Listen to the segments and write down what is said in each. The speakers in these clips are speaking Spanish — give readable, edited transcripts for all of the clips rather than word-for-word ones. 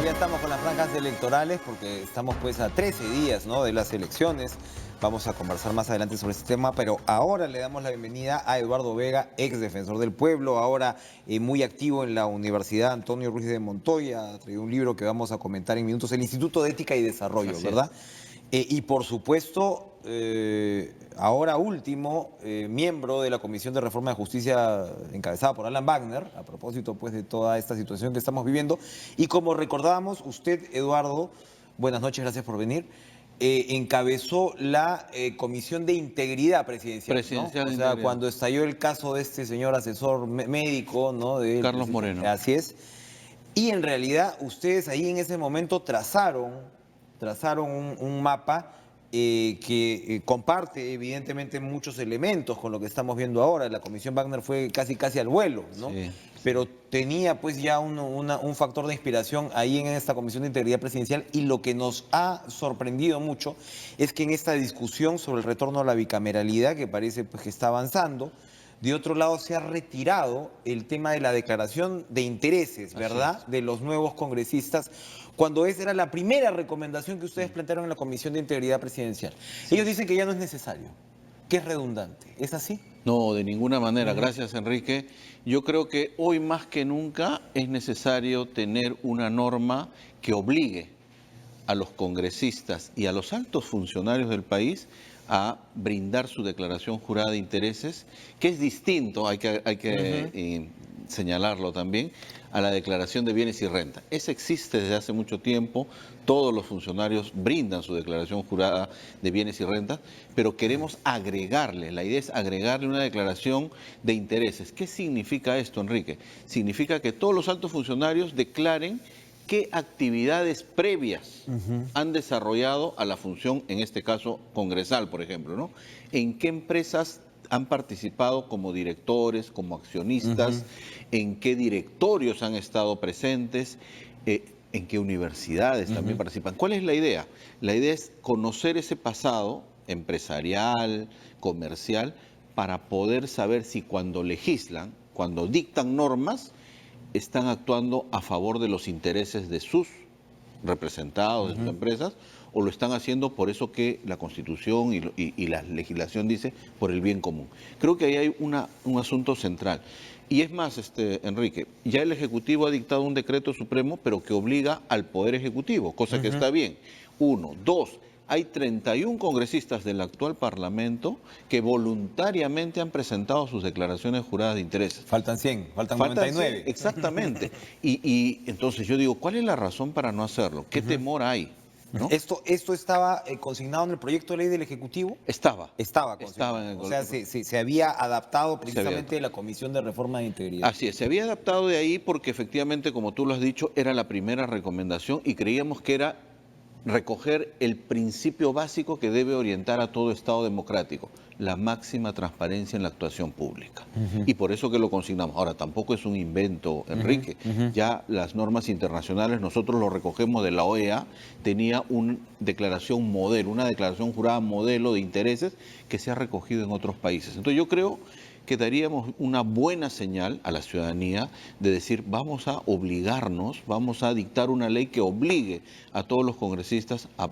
Ya estamos con las franjas electorales porque estamos pues a 13 días, ¿no?, de las elecciones. Vamos a conversar más adelante sobre este tema, pero ahora le damos la bienvenida a Eduardo Vega, ex defensor del pueblo, ahora muy activo en la Universidad Antonio Ruiz de Montoya. Ha traído un libro que vamos a comentar en minutos, el Instituto de Ética y Desarrollo, Así ¿verdad? Y por supuesto, ahora último, miembro de la Comisión de Reforma de Justicia encabezada por Alan Wagner, a propósito pues de toda esta situación que estamos viviendo. Y como recordábamos, usted, Eduardo, buenas noches, gracias por venir, encabezó la Comisión de Integridad Presidencial, ¿no? Presidencial O de sea, Integridad. cuando estalló el caso de este señor asesor médico, ¿no?, Carlos Moreno. así es. Y en realidad ustedes ahí en ese momento trazaron un mapa que comparte evidentemente muchos elementos con lo que estamos viendo ahora. La Comisión Wagner fue casi al vuelo, ¿no? Sí, Pero tenía pues ya un factor de inspiración ahí en esta Comisión de Integridad Presidencial, y lo que nos ha sorprendido mucho es que en esta discusión sobre el retorno a la bicameralidad, que parece pues que está avanzando, de otro lado se ha retirado el tema de la declaración de intereses, ¿verdad?, de los nuevos congresistas, cuando esa era la primera recomendación que ustedes plantearon en la Comisión de Integridad Presidencial. Ellos dicen que ya no es necesario, que es redundante. ¿Es así? No, de ninguna manera. Gracias, Enrique. Yo creo que hoy más que nunca es necesario tener una norma que obligue a los congresistas y a los altos funcionarios del país a brindar su declaración jurada de intereses, que es distinto, hay que señalarlo también, a la declaración de bienes y renta. Esa existe desde hace mucho tiempo, todos los funcionarios brindan su declaración jurada de bienes y rentas, pero queremos agregarle, la idea es agregarle una declaración de intereses. ¿Qué significa esto, Enrique? Significa que todos los altos funcionarios declaren qué actividades previas han desarrollado a la función, en este caso congresal, por ejemplo, ¿no? ¿En qué empresas han participado como directores, como accionistas? ¿En qué directorios han estado presentes? ¿En qué universidades también participan? ¿Cuál es la idea? La idea es conocer ese pasado empresarial, comercial, para poder saber si cuando legislan, cuando dictan normas, están actuando a favor de los intereses de sus representados, de sus empresas, o lo están haciendo por eso que la Constitución y la legislación dice, por el bien común. Creo que ahí hay un asunto central. Y es más, Enrique, ya el Ejecutivo ha dictado un decreto supremo, pero que obliga al Poder Ejecutivo, cosa que está bien. Uno. Dos, hay 31 congresistas del actual Parlamento que voluntariamente han presentado sus declaraciones juradas de intereses. Faltan 100, faltan Faltan 99. 100, exactamente. Y entonces yo digo, ¿cuál es la razón para no hacerlo? ¿Qué temor hay? ¿No? ¿Esto estaba consignado en el proyecto de ley del Ejecutivo? Estaba. Estaba Estaba consignado. en el O sea, se había adaptado precisamente de la Comisión de Reforma de Integridad. Así es, se había adaptado de ahí porque efectivamente, como tú lo has dicho, era la primera recomendación y creíamos que era recoger el principio básico que debe orientar a todo Estado democrático, la máxima transparencia en la actuación pública. Y por eso que lo consignamos. Ahora, tampoco es un invento, Enrique. Ya las normas internacionales, nosotros lo recogemos de la OEA, tenía una declaración modelo, una declaración jurada modelo de intereses que se ha recogido en otros países. Entonces yo creo que daríamos una buena señal a la ciudadanía de decir, vamos a obligarnos, vamos a dictar una ley que obligue a todos los congresistas a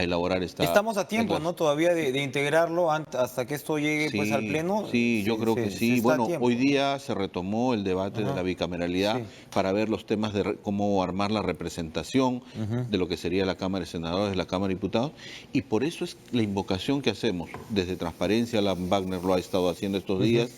elaborar esta... Estamos a tiempo, ¿no?, todavía de integrarlo hasta que esto llegue pues al Pleno. Sí, yo creo que sí. Bueno, hoy día se retomó el debate de la bicameralidad para ver los temas de cómo armar la representación de lo que sería la Cámara de Senadores, la Cámara de Diputados, y por eso es la invocación que hacemos desde Transparencia. Alan Wagner lo ha estado haciendo estos días,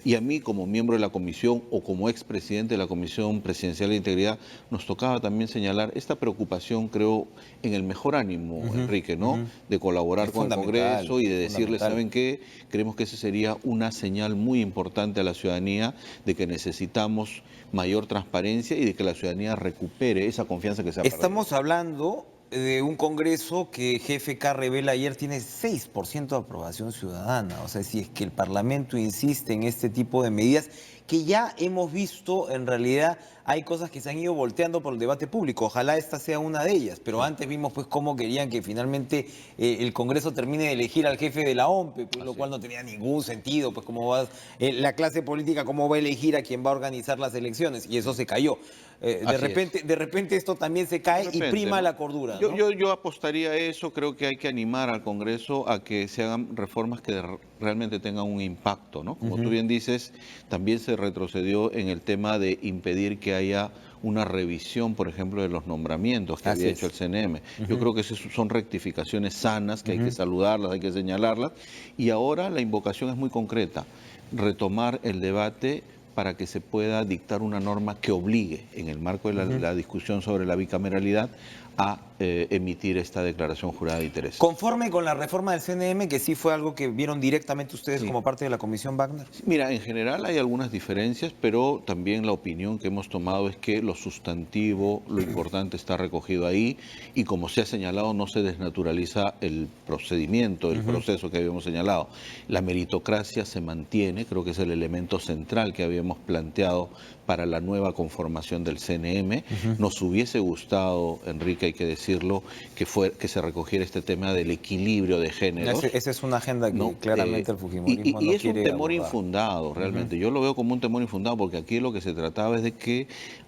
y a mí como miembro de la comisión o como expresidente de la Comisión Presidencial de Integridad nos tocaba también señalar esta preocupación, creo, en el mejor ánimo, Enrique, ¿no? De colaborar con el Congreso y de decirle, ¿saben qué? Creemos que esa sería una señal muy importante a la ciudadanía de que necesitamos mayor transparencia y de que la ciudadanía recupere esa confianza que se ha perdido. Estamos hablando de un Congreso que GFK revela ayer tiene 6% de aprobación ciudadana. O sea, si es que el Parlamento insiste en este tipo de medidas que ya hemos visto en realidad hay cosas que se han ido volteando por el debate público. Ojalá esta sea una de ellas. Pero antes vimos pues cómo querían que finalmente el Congreso termine de elegir al jefe de la OMPE, pues, lo cual no tenía ningún sentido. Pues cómo va la clase política, cómo va a elegir a quien va a organizar las elecciones. Y eso se cayó. De repente esto también se cae y prima ¿no? la cordura. Yo apostaría a eso, creo que hay que animar al Congreso a que se hagan reformas que realmente tengan un impacto, ¿no? Como tú bien dices, también se retrocedió en el tema de impedir que haya una revisión, por ejemplo, de los nombramientos que había hecho el CNM. Yo creo que esas son rectificaciones sanas, que hay que saludarlas, hay que señalarlas, y ahora la invocación es muy concreta, retomar el debate para que se pueda dictar una norma que obligue, en el marco de la discusión sobre la bicameralidad, a emitir esta declaración jurada de interés. Conforme con la reforma del CNM, que sí fue algo que vieron directamente ustedes como parte de la Comisión Wagner. Mira, en general hay algunas diferencias, pero también la opinión que hemos tomado es que lo sustantivo, lo importante está recogido ahí, y como se ha señalado, no se desnaturaliza el procedimiento, el proceso que habíamos señalado. La meritocracia se mantiene, creo que es el elemento central que habíamos planteado para la nueva conformación del CNM. Nos hubiese gustado, Enrique, hay que decirlo, que se recogiera este tema del equilibrio de géneros. Esa es una agenda que claramente el fujimorismo no es quiere un temor abordar. infundado, realmente. Yo lo veo como un temor infundado porque aquí lo que se trataba es de que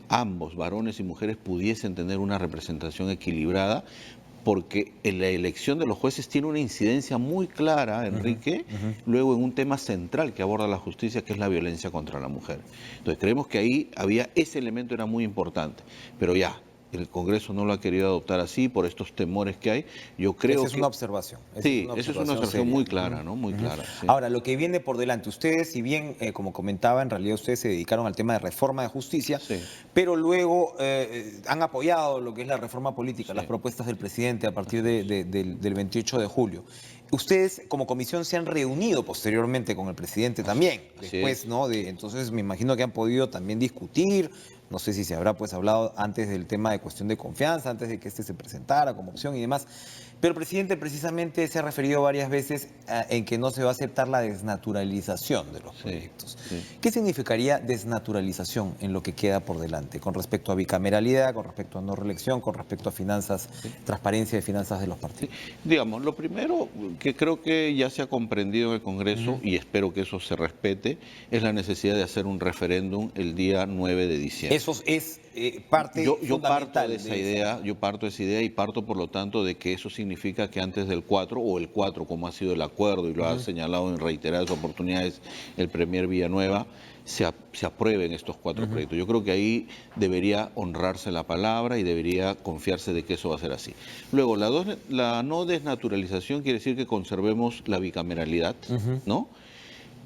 ambos, varones y mujeres, pudiesen tener una representación equilibrada, porque en la elección de los jueces tiene una incidencia muy clara, Enrique, luego en un tema central que aborda la justicia, que es la violencia contra la mujer. Entonces creemos que ahí ese elemento era muy importante, pero ya, el Congreso no lo ha querido adoptar así por estos temores que hay. Yo creo Esa es una observación. Sí, esa es una observación muy clara, ¿no? Muy clara. Sí. Ahora, lo que viene por delante, ustedes, si bien, como comentaba, en realidad ustedes se dedicaron al tema de reforma de justicia, pero luego han apoyado lo que es la reforma política, las propuestas del presidente a partir del 28 de julio. Ustedes, como comisión, se han reunido posteriormente con el presidente también, después, ¿no? Entonces, me imagino que han podido también discutir. No sé si se habrá pues hablado antes del tema de cuestión de confianza, antes de que este se presentara como opción y demás. Pero el presidente precisamente se ha referido varias veces en que no se va a aceptar la desnaturalización de los proyectos. ¿Qué significaría desnaturalización en lo que queda por delante con respecto a bicameralidad, con respecto a no reelección, con respecto a finanzas, transparencia de finanzas de los partidos? Digamos, lo primero que creo que ya se ha comprendido en el Congreso, y espero que eso se respete, es la necesidad de hacer un referéndum el día 9 de diciembre. Eso es parte yo parto fundamental de esa idea, yo parto de esa idea y parto por lo tanto de que eso significa que antes del 4 o el 4, como ha sido el acuerdo y lo ha señalado en reiteradas oportunidades el premier Villanueva, se aprueben estos 4 proyectos. Yo creo que ahí debería honrarse la palabra y debería confiarse de que eso va a ser así. Luego, la no desnaturalización quiere decir que conservemos la bicameralidad, ¿no?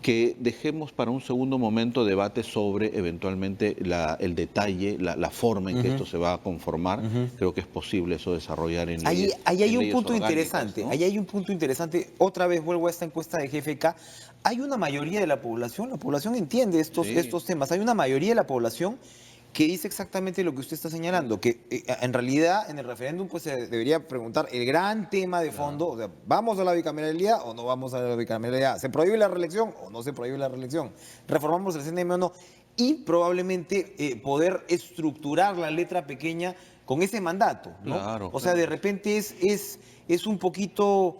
Que dejemos para un segundo momento debate sobre eventualmente el detalle, la forma en que esto se va a conformar. Creo que es posible eso desarrollar en leyes. Ahí hay un punto orgánicas, interesante, ¿no? ahí hay un punto interesante. Otra vez vuelvo a esta encuesta de GFK. Hay una mayoría de la población entiende estos temas. Hay una mayoría de la población que dice exactamente lo que usted está señalando, que en realidad en el referéndum pues se debería preguntar el gran tema de fondo, o sea, ¿vamos a la bicameralidad o no vamos a la bicameralidad? ¿Se prohíbe la reelección o no se prohíbe la reelección? ¿Reformamos el CNM o no? Y probablemente poder estructurar la letra pequeña con ese mandato, ¿no? Claro, o sea, de repente es un poquito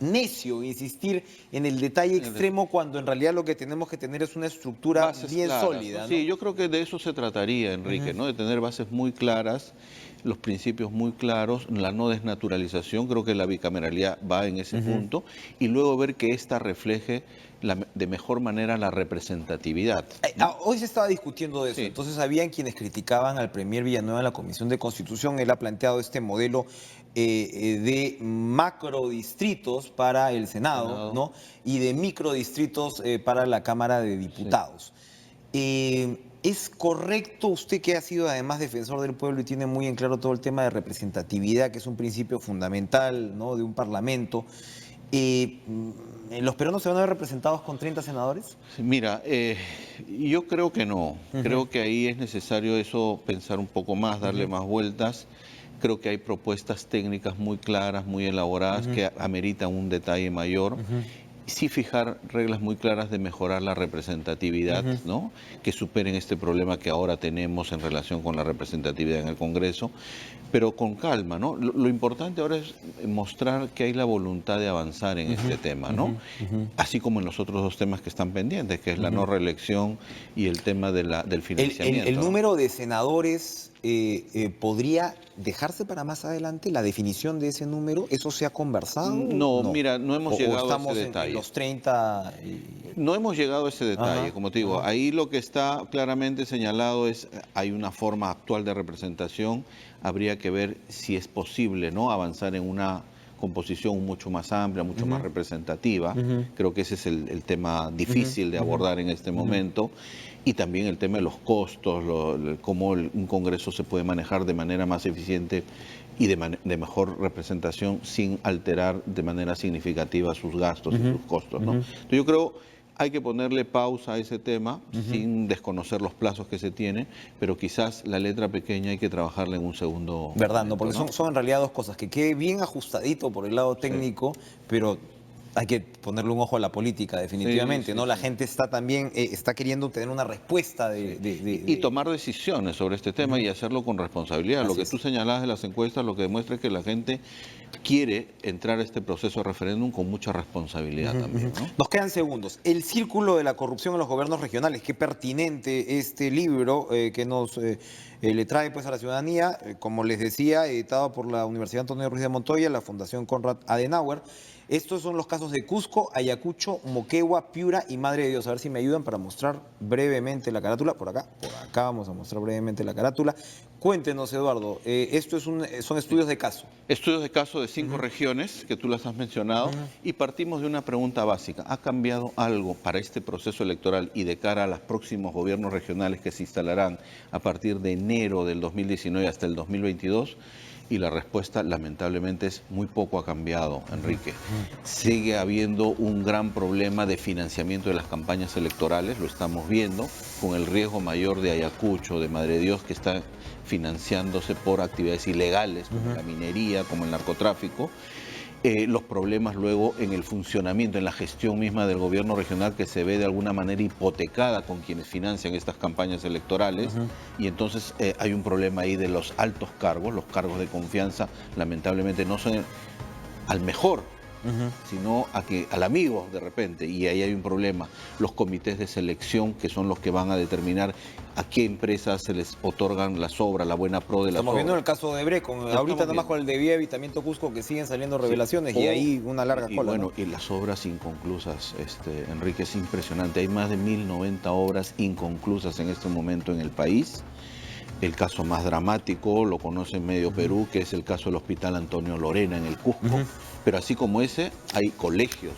necio insistir en el detalle extremo cuando en realidad lo que tenemos que tener es una estructura bien sólida, ¿no? Sí, yo creo que de eso se trataría, Enrique, ¿no? De tener bases muy claras, los principios muy claros, la no desnaturalización, creo que la bicameralidad va en ese punto, y luego ver que ésta refleje de mejor manera la representatividad, ¿no? Hoy se estaba discutiendo de eso, entonces habían quienes criticaban al premier Villanueva en la Comisión de Constitución. Él ha planteado este modelo de macrodistritos para el Senado, ¿no? Y de microdistritos para la Cámara de Diputados. ¿Es correcto, usted que ha sido además defensor del pueblo y tiene muy en claro todo el tema de representatividad, que es un principio fundamental, ¿no?, de un parlamento? ¿Los peruanos se van a ver representados con 30 senadores? Mira, yo creo que no. Creo que ahí es necesario eso, pensar un poco más, darle más vueltas. Creo que hay propuestas técnicas muy claras, muy elaboradas, que ameritan un detalle mayor. sí fijar reglas muy claras de mejorar la representatividad, ¿no? Que superen este problema que ahora tenemos en relación con la representatividad en el Congreso, pero con calma, ¿no? Lo importante ahora es mostrar que hay la voluntad de avanzar en este tema, ¿no? Así como en los otros dos temas que están pendientes, que es la no reelección y el tema de del financiamiento. El ¿no? número de senadores podría dejarse para más adelante, la definición de ese número, ¿eso se ha conversado? No, mira, no hemos llegado a estamos ese en detalle. los 30. No hemos llegado a ese detalle, Ajá, como te digo, ahí lo que está claramente señalado es, hay una forma actual de representación, habría que ver si es posible, ¿no?, avanzar en una composición mucho más amplia, mucho más representativa. Creo que ese es el tema difícil de abordar en este momento. Y también el tema de los costos, cómo un Congreso se puede manejar de manera más eficiente y de mejor representación sin alterar de manera significativa sus gastos y sus costos, ¿no? Entonces yo creo hay que ponerle pausa a ese tema sin desconocer los plazos que se tiene, pero quizás la letra pequeña hay que trabajarla en un segundo ¿Verdad? momento, No, porque ¿no? son en realidad dos cosas, que quede bien ajustadito por el lado técnico, pero hay que ponerle un ojo a la política, definitivamente, Sí, ¿no? La sí. gente está también, está queriendo tener una respuesta Y tomar decisiones sobre este tema y hacerlo con responsabilidad. Lo Así que es. tú señalabas de las encuestas lo que demuestra es que la gente quiere entrar a este proceso de referéndum con mucha responsabilidad también, ¿no? Nos quedan segundos. El círculo de la corrupción en los gobiernos regionales. Qué pertinente este libro que nos le trae pues a la ciudadanía, como les decía, editado por la Universidad Antonio Ruiz de Montoya, la Fundación Konrad Adenauer. Estos son los casos de Cusco, Ayacucho, Moquegua, Piura y Madre de Dios. A ver si me ayudan para mostrar brevemente la carátula. Por acá vamos a mostrar brevemente la carátula. Cuéntenos, Eduardo, esto son estudios de caso. Estudios de caso de 5 regiones, que tú las has mencionado, y partimos de una pregunta básica. ¿Ha cambiado algo para este proceso electoral y de cara a los próximos gobiernos regionales que se instalarán a partir de enero del 2019 hasta el 2022? Y la respuesta, lamentablemente, es muy poco ha cambiado, Enrique. Sigue habiendo un gran problema de financiamiento de las campañas electorales, lo estamos viendo, con el riesgo mayor de Ayacucho, de Madre de Dios, que está financiándose por actividades ilegales, como la minería, como el narcotráfico. Los problemas luego en el funcionamiento, en la gestión misma del gobierno regional, que se ve de alguna manera hipotecada con quienes financian estas campañas electorales. Y entonces hay un problema ahí de los altos cargos, los cargos de confianza, lamentablemente no son al mejor, sino al amigo de repente, y ahí hay un problema. Los comités de selección, que son los que van a determinar a qué empresas se les otorgan las obras, la buena pro de las obras. Estamos viendo el caso de Bre, ahorita nada más con el de Vía Evitamiento Cusco, que siguen saliendo revelaciones y ahí una larga cola. Bueno, ¿no? y las obras inconclusas, Enrique, es impresionante. Hay más de 1090 obras inconclusas en este momento en el país. El caso más dramático lo conoce medio Perú, que es el caso del Hospital Antonio Lorena en el Cusco. Pero así como ese, hay colegios,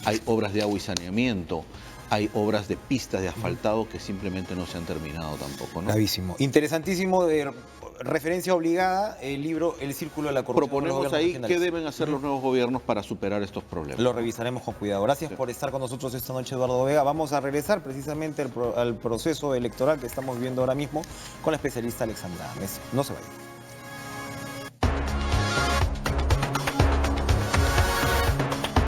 hay obras de agua y saneamiento, hay obras de pistas de asfaltado que simplemente no se han terminado tampoco, ¿no? Gravísimo. Interesantísimo, de referencia obligada, el libro El Círculo de la Corrupción. Proponemos ahí qué deben hacer los nuevos gobiernos para superar estos problemas. Lo revisaremos con cuidado. Gracias por estar con nosotros esta noche, Eduardo Vega. Vamos a regresar precisamente al proceso electoral que estamos viviendo ahora mismo con la especialista Alexandra Mesa. No se vayan.